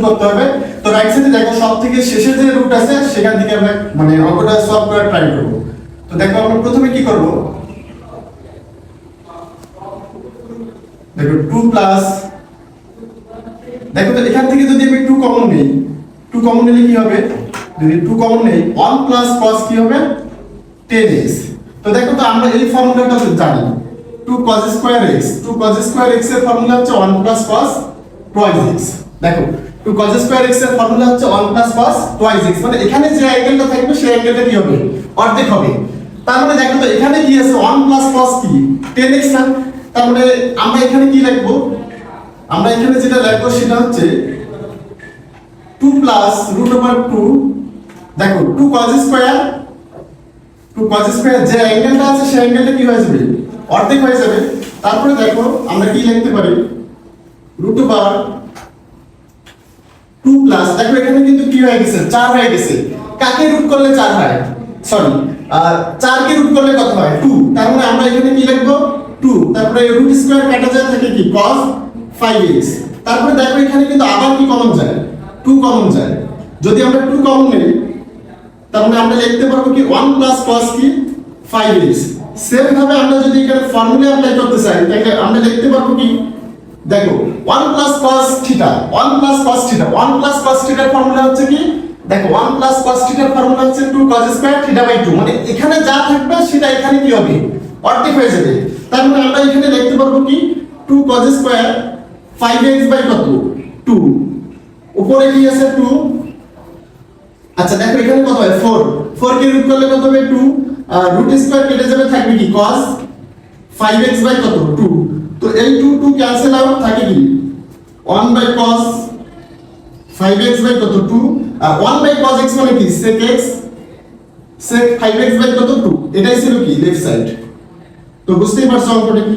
করতে হবে। তো রাইট সাইডে দেখো সবথেকে শেষে যে রুট আছে সেখান থেকে আমরা মানে অঙ্কটা সলভ করার ট্রাই করব। তো দেখো আমরা প্রথমে কি করব, দেখো 2 প্লাস, দেখো তো এখান থেকে যদি আমি 2 কমন নেই, 2 কমন নিলে কি হবে, যদি 2 কমন নেই 1 প্লাস cos কি হবে 10x। তো দেখো তো আমরা এই ফর্মুলাটা তো জানি 2 cos square x, 2 cos square x এর ফর্মুলা হচ্ছে 1 প্লাস cos twice x। দেখো 2 cos স্কয়ার x এর ফর্মুলা হচ্ছে 1 প্লাস cos twice x, মানে এখানে যে অ্যাঙ্গেলটা থাকবে সেই অ্যাঙ্গেলটা কি হবে অর্ধেক হবে। তার মানে দেখো তো এখানে কি আছে 1 প্লাস cos কি 10x না, তার মানে আমরা এখানে কি লিখবো, আমরা এখানে যেটা লিখবো সেটা হচ্ছে 2 প্লাস √2, দেখো 2 cos স্কয়ার, 2 cos স্কয়ার যে অ্যাঙ্গেলটা আছে সেই অ্যাঙ্গেলটা কি হয়ে যাবে অর্ধেক হয়ে যাবে। তারপরে দেখো আমরা কি লিখতে পারি √2 প্লাস, দেখো এখানে কিন্তু কি হয়ে গেছে 4 হয়ে গেছে, কাকে রুট করলে 4 হয়, সরি 4 কে রুট করলে কত হয় 2, তার মানে আমরা এখানে কি লিখবো 2, তারপরে রুট স্কয়ার কাটা যায় থাকে কি cos 5x। তারপরে দেখো এখানে কিন্তু আবার কি কমন যায় 2 কমন যায়, যদি আমরা 2 কমন নেই তার মানে আমরা লিখতে পারবো কি 1 প্লাস cos কি 5x। সেম ভাবে আমরা যদি এখানে ফর্মুলা অ্যাপ্লাই করতে চাই তাহলে আমরা লিখতে পারবো কি, দেখো 1 plus cos theta, 1 plus cos theta, 1 plus cos থিটার ফর্মুলা হচ্ছে কি, দেখো 1 প্লাস cos থিটার ফর্মুলা হচ্ছে 2 cos স্কয়ার থিটা বাই 2, মানে এখানে যা থাকবে সেটা এখানে কি হবে অর্ধেক হয়ে যাবে। তার মানে আমরা এখানে লিখতে পারবো কি 2 cos স্কয়ার 5x বাই কত 2, উপরে কি আছে 2, আচ্ছা দেখো এখানে কত হয় 4, 4 কে রুট করলে কত হবে 2, রুট স্কয়ার কেটে যাবে থাকবে কি cos 5x বাই কত 2, তো এই 2 2 ক্যান্সেল আউট থাকে কি 1 বাই cos 5x বাই কত 2, আর 1 বাই cos x মানে কি sec x, sec 5x by কত 2, এটাই ছিল কি লেফট সাইড। তো বুঝতেই পারছো অঙ্কটা কি।